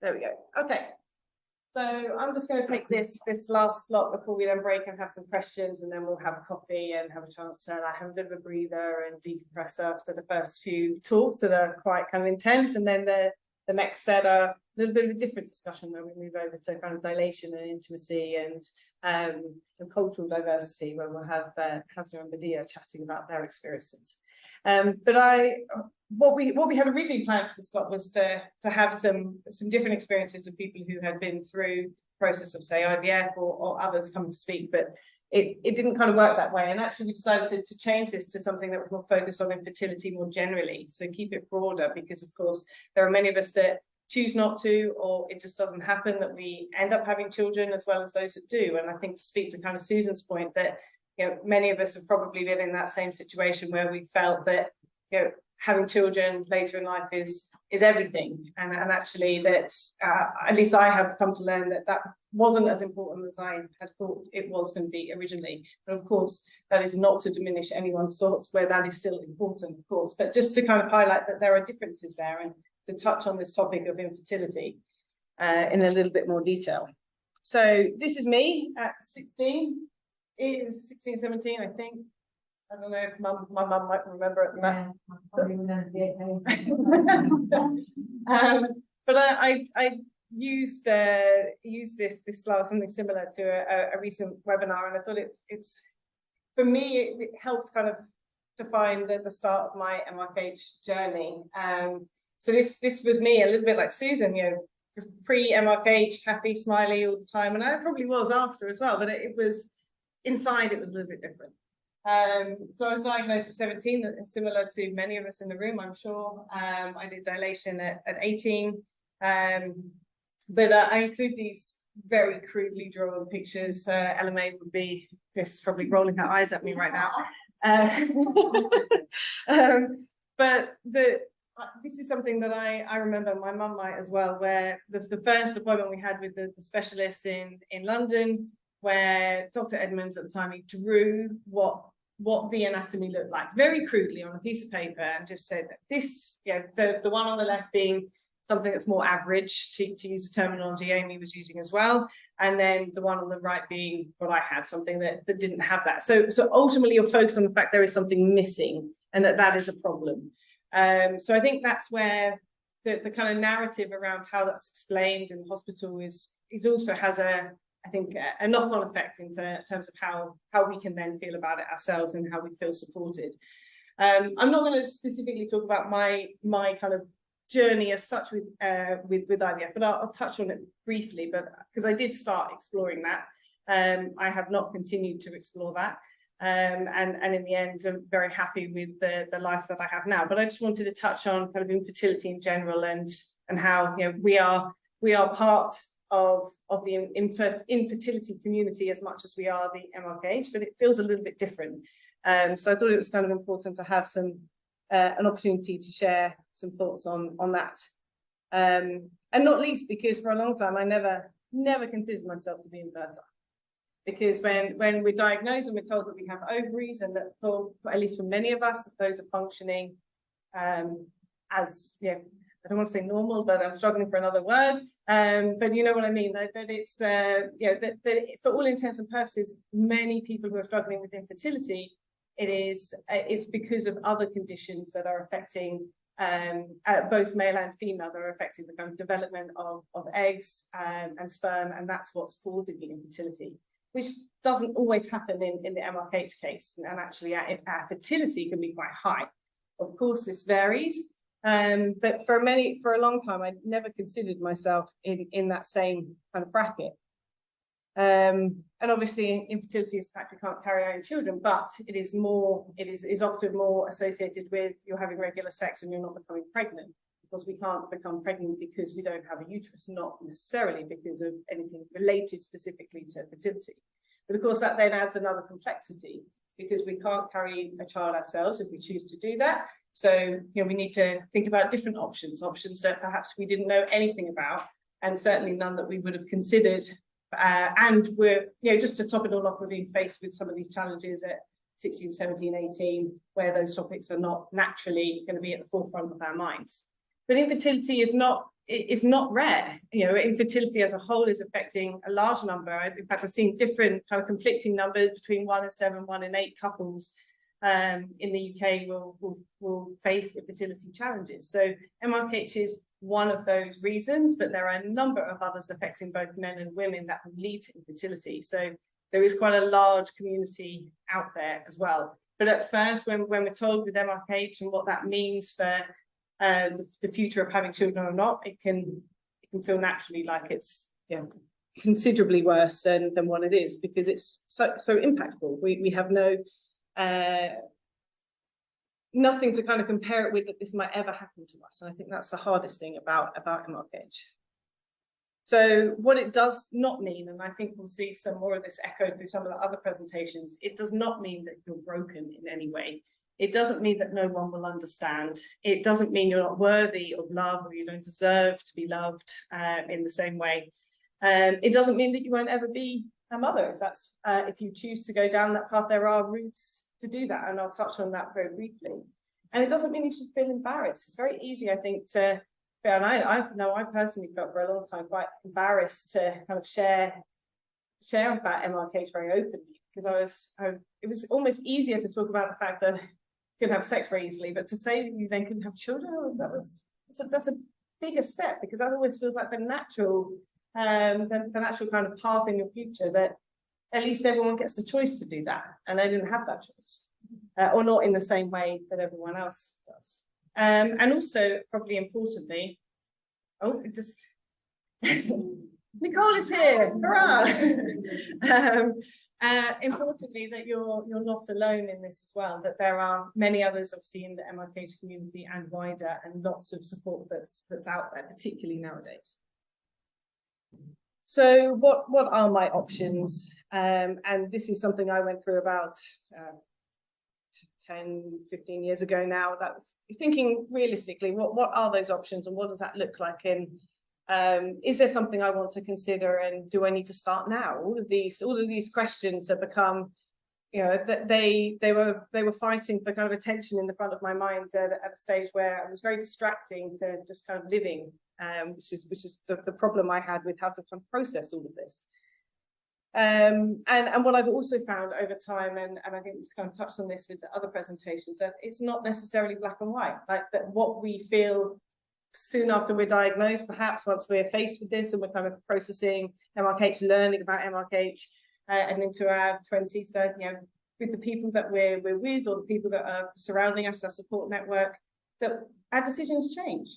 There we go. Okay. So I'm just going to take this last slot before we then break and have some questions, and then we'll have a coffee and have a chance to have a bit of a breather and decompress after the first few talks that are quite kind of intense. And then the next set are a little bit of a different discussion where we move over to kind of dilation and intimacy and cultural diversity, where we'll have Hasna and Badia chatting about their experiences. But what we had originally planned for the slot was to have some different experiences of people who had been through the process of, say, IVF or others come to speak, but it didn't kind of work that way. And actually we decided to change this to something that was more focused on infertility more generally. So keep it broader, because of course there are many of us that choose not to, or it just doesn't happen that we end up having children, as well as those that do. And I think, to speak to kind of Susan's point, that many of us have probably been in that same situation where we felt that having children later in life is everything, and actually that at least I have come to learn that wasn't as important as I had thought it was going to be originally. But of course, that is not to diminish anyone's thoughts where that is still important, of course, but just to kind of highlight that there are differences there, and to touch on this topic of infertility in a little bit more detail. So this is me at 16. It was 16, 17, I think. I don't know if my mum might remember it. Yeah, I probably remember the but I used this slide, something similar to a recent webinar, and I thought it's for me it helped kind of define the start of my MRKH journey. So this was me a little bit like Susan, pre-MRKH, happy, smiley all the time, and I probably was after as well, but it was inside, it was a little bit different. So I was diagnosed at 17, similar to many of us in the room, I'm sure. I did dilation at 18, but I include these very crudely drawn pictures. LMA would be just probably rolling her eyes at me right now. But this is something that I remember, my mum might as well, where the first appointment we had with the specialist in London, where Dr. Edmonds at the time, he drew what the anatomy looked like very crudely on a piece of paper, and just said that this, the one on the left being something that's more average, to use the terminology Amy was using as well, and then the one on the right being what I had, something that didn't have that. So ultimately you're focused on the fact there is something missing, and that is a problem. So I think that's where the kind of narrative around how that's explained in the hospital is also has a knock-on effect in terms of how we can then feel about it ourselves and how we feel supported. I'm not going to specifically talk about my kind of journey as such with IVF, but I'll touch on it briefly. But because I did start exploring that, I have not continued to explore that. And in the end, I'm very happy with the life that I have now. But I just wanted to touch on kind of infertility in general, and how we are part of the infertility community as much as we are the MRKH, but it feels a little bit different. So I thought it was kind of important to have an opportunity to share some thoughts on that, and not least because for a long time I never considered myself to be infertile. Because when we're diagnosed and we're told that we have ovaries, and that for at least for many of us, those are functioning as, I don't want to say normal, but I'm struggling for another word. But you know what I mean, that it's, that for all intents and purposes, many people who are struggling with infertility, it's because of other conditions that are affecting both male and female, that are affecting the kind of development of eggs and sperm, and that's what's causing the infertility, which doesn't always happen in the MRKH case, and actually our fertility can be quite high. Of course, this varies, but for a long time, I never considered myself in that same kind of bracket. And obviously, infertility is the fact we can't carry our own children, but it is often more associated with you're having regular sex and you're not becoming pregnant. Because we can't become pregnant because we don't have a uterus, not necessarily because of anything related specifically to fertility. But of course, that then adds another complexity, because we can't carry a child ourselves if we choose to do that. So we need to think about different options that perhaps we didn't know anything about, and certainly none that we would have considered. And we're, just to top it all off, we're being faced with some of these challenges at 16, 17, 18, where those topics are not naturally going to be at the forefront of our minds. But infertility is not rare. You know, infertility as a whole is affecting a large number. In fact, I've seen different kind of conflicting numbers between 1 in 7, 1 in 8 couples in the UK will face infertility challenges. So MRKH is one of those reasons, but there are a number of others affecting both men and women that will lead to infertility. So there is quite a large community out there as well. But at first, when we're told with MRKH and what that means for the future of having children or not, it can feel naturally like it's considerably worse than what it is, because it's so impactful. We have nothing to kind of compare it with that this might ever happen to us. And I think that's the hardest thing about MRKH. So what it does not mean, and I think we'll see some more of this echoed through some of the other presentations, it does not mean that you're broken in any way. It doesn't mean that no one will understand. It doesn't mean you're not worthy of love, or you don't deserve to be loved in the same way. It doesn't mean that you won't ever be a mother. If you choose to go down that path, there are routes to do that, and I'll touch on that very briefly. And it doesn't mean you should feel embarrassed. It's very easy, I think, to feel, and I know I personally felt for a long time quite embarrassed to kind of share about MRKH very openly, because it was almost easier to talk about the fact that I couldn't have sex very easily, but to say you then couldn't have children, that's a bigger step, because that always feels like the natural kind of path in your future, that at least everyone gets the choice to do that, and I didn't have that choice, or not in the same way that everyone else does. And also, probably importantly, Nicole is here, hurrah! Importantly, that you're not alone in this as well, that there are many others obviously in the MRKH community and wider, and lots of support that's out there, particularly nowadays. So what are my options? And this is something I went through about 10, 15 years ago now, that was thinking realistically, what are those options, and what does that look like? And is there something I want to consider, and do I need to start now? All of these questions have become, you know, that they were fighting for kind of attention in the front of my mind at a stage where it was very distracting to just kind of living, which is the problem I had with how to kind of process all of this. And what I've also found over time, and I think we've kind of touched on this with the other presentations, that it's not necessarily black and white. Like, that what we feel soon after we're diagnosed, perhaps once we're faced with this and we're kind of processing MRKH, learning about MRKH, and into our 20s, that, you know, with the people that we're with, or the people that are surrounding us, our support network, that our decisions change.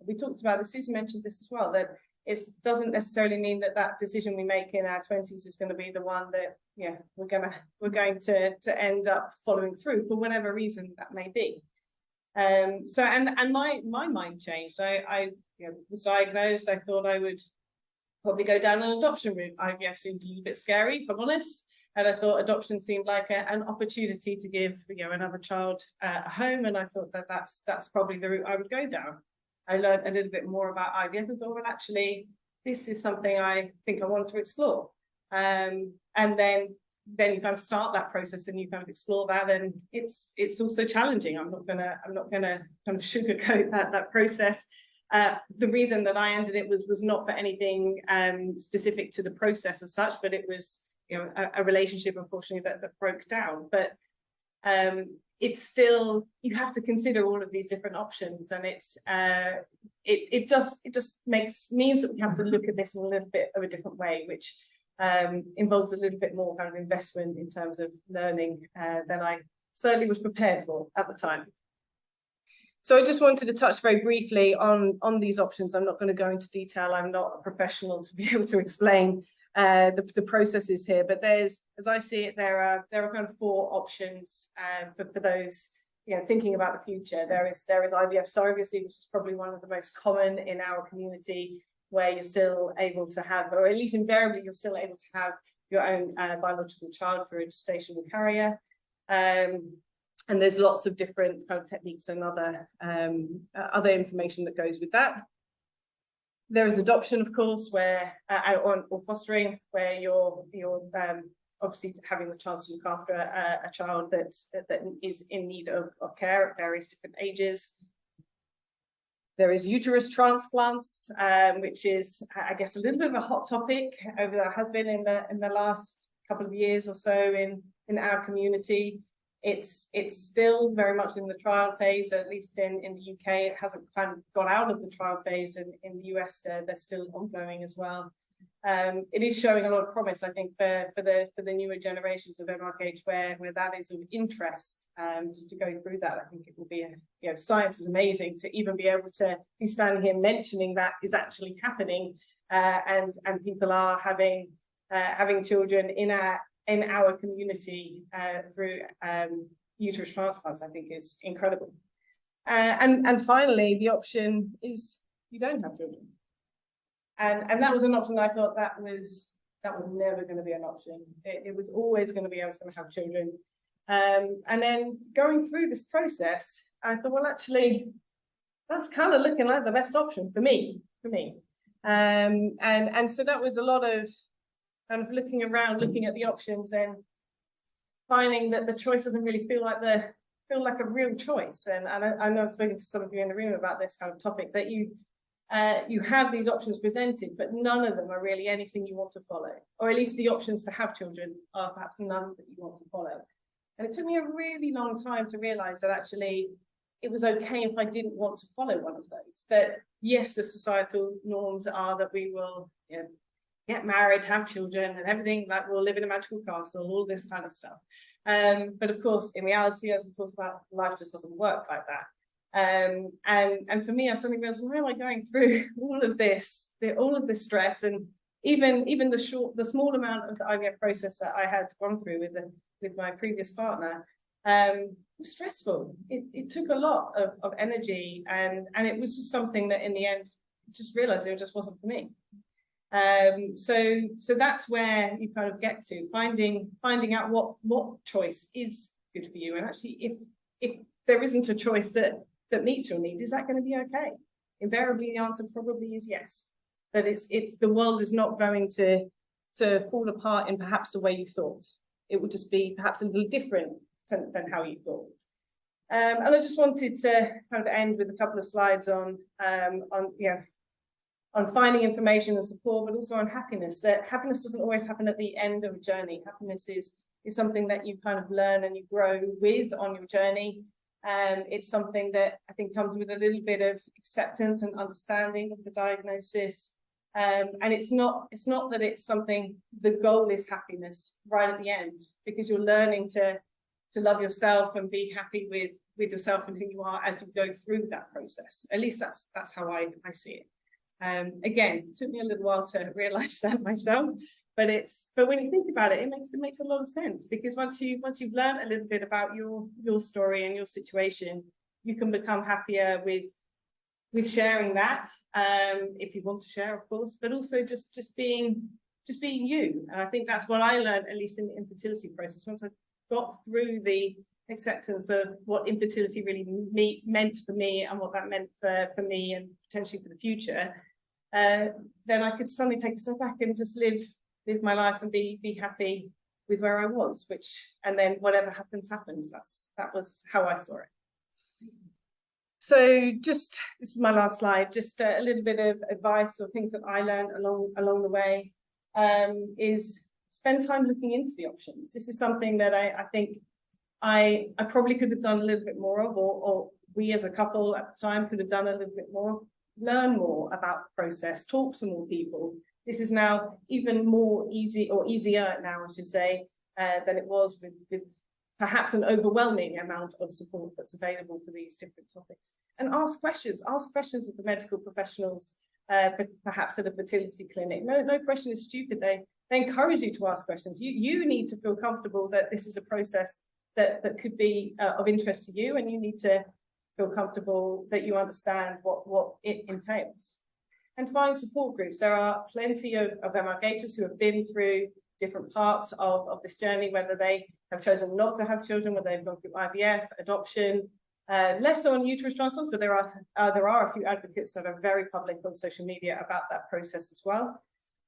We talked about this, Susan mentioned this as well, that it doesn't necessarily mean that that decision we make in our 20s is going to be the one that, yeah, we're going to end up following through for whatever reason that may be. So my mind changed. I was diagnosed. I thought I would probably go down an adoption route. IVF seemed a little bit scary, if I'm honest, and I thought adoption seemed like an opportunity to give, you know, another child a home, and I thought that that's probably the route I would go down. I learned a little bit more about IVF and thought, well, actually, this is something I think I want to explore. And then you kind of start that process and you kind of explore that, and it's also challenging. I'm not gonna kind of sugarcoat that process. The reason that I ended it was not for anything specific to the process as such, but it was, you know, a relationship, unfortunately, that broke down. But it's still, you have to consider all of these different options, and it just means that we have to look at this in a little bit of a different way, which involves a little bit more kind of investment in terms of learning than I certainly was prepared for at the time. So I just wanted to touch very briefly on these options. I'm not going to go into detail. I'm not a professional to be able to explain the processes here, but there's, as I see it, there are kind of 4 options for those, you know, thinking about the future. There is IVF surrogacy, which is probably one of the most common in our community, where you're still able to have, or at least invariably, you're still able to have your own biological child through a gestational carrier. And there's lots of different kind of techniques and other information that goes with that. There is adoption, of course, where or fostering, where you're obviously having the chance to look after a child that is in need of care at various different ages. There is uterus transplants, which is, I guess, a little bit of a hot topic has been in the last couple of years or so in our community. It's still very much in the trial phase, at least in the UK. It hasn't kind of got out of the trial phase, and in the US they're still ongoing as well. It is showing a lot of promise, I think, for the newer generations of MRKH, where that is of interest. To go through that, I think it will be science is amazing. To even be able to be standing here mentioning that is actually happening, and people are having children in our community through uterus transplants, I think is incredible. And finally, the option is you don't have children. And that was an option I thought that was never going to be an option. It was always going to be I was going to have children. And then going through this process, I thought, well, actually, that's kind of looking like the best option for me. And so that was a lot of kind of looking around, looking at the options, and finding that the choice doesn't really feel like a real choice. And I know I've spoken to some of you in the room about this kind of topic, that you have these options presented, but none of them are really anything you want to follow, or at least the options to have children are perhaps none that you want to follow. And it took me a really long time to realize that actually it was okay if I didn't want to follow one of those. That yes, the societal norms are that we will get married, have children, and everything, like we'll live in a magical castle, all this kind of stuff. But of course, in reality, as we talked about, life just doesn't work like that. And for me, I suddenly realized, why am I going through all of this stress, and even the small amount of the IVF process that I had gone through with my previous partner, was stressful. It took a lot of energy, and it was just something that in the end, just realized it just wasn't for me. So that's where you kind of get to finding out what choice is good for you, and actually if there isn't a choice that meets your need, is that going to be okay? Invariably, the answer probably is yes. That it's the world is not going to fall apart in perhaps the way you thought. It will just be perhaps a little different than how you thought. And I just wanted to kind of end with a couple of slides on finding information and support, but also on happiness. That happiness doesn't always happen at the end of a journey. Happiness is something that you kind of learn and you grow with on your journey. It's something that I think comes with a little bit of acceptance and understanding of the diagnosis. And it's not that it's something, the goal is happiness right at the end, because you're learning to love yourself and be happy with yourself and who you are as you go through that process. At least that's how I see it. Again, it took me a little while to realize that myself, but when you think about it, it makes a lot of sense, because once you've learned a little bit about your story and your situation, you can become happier with sharing that, if you want to share, of course, but also just being you. And I think that's what I learned, at least in the infertility process. Once I got through the acceptance of what infertility really meant for me and what that meant for me and potentially for the future, then I could suddenly take a step back and just live my life and be happy with where I was, and then whatever happens. That was how I saw it. So this is my last slide, just a little bit of advice or things that I learned along the way, is spend time looking into the options. This is something that I think I probably could have done a little bit more of, or we as a couple at the time could have done a little bit more. Learn more about the process, talk to more people. This is now even more easier now, I should say, than it was with perhaps an overwhelming amount of support that's available for these different topics. And ask questions of the medical professionals, perhaps at a fertility clinic. No question is stupid. They encourage you to ask questions. You need to feel comfortable that this is a process that could be of interest to you, and you need to feel comfortable that you understand what it entails. And find support groups. There are plenty of MRKHs who have been through different parts of this journey, whether they have chosen not to have children, whether they've gone through IVF, adoption, less so on uterus transplants, but there are a few advocates that are very public on social media about that process as well.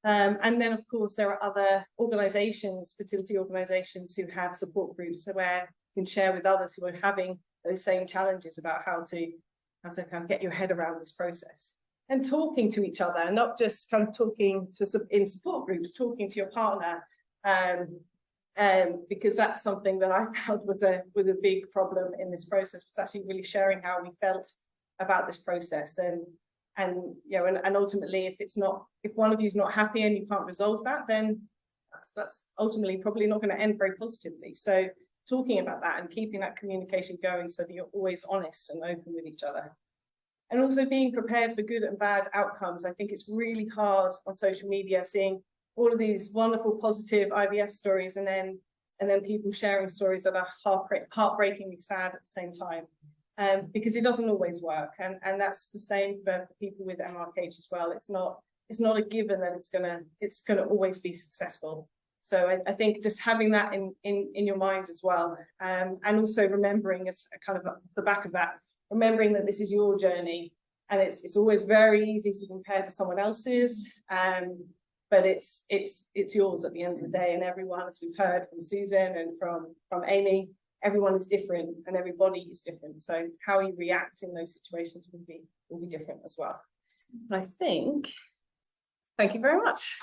And then, of course, there are other organizations, fertility organizations, who have support groups where you can share with others who are having those same challenges about how kind of get your head around this process. And talking to each other, not just kind of talking to in support groups, talking to your partner, because that's something that I found was a big problem in this process, was actually really sharing how we felt about this process. And you know, and ultimately, if one of you is not happy and you can't resolve that, then that's ultimately probably not going to end very positively. So talking about that and keeping that communication going so that you're always honest and open with each other. And also being prepared for good and bad outcomes. I think it's really hard on social media seeing all of these wonderful, positive IVF stories and then people sharing stories that are heartbreakingly sad at the same time, because it doesn't always work. And that's the same for people with MRKH as well. It's not a given that it's gonna always be successful. So I think just having that in your mind as well, and also remembering, as kind of the back of that, remembering that this is your journey, and it's always very easy to compare to someone else's, but it's yours at the end of the day. And everyone, as we've heard from Susan and from Amy, everyone is different and everybody is different. So how you react in those situations will be different as well. And I think, thank you very much.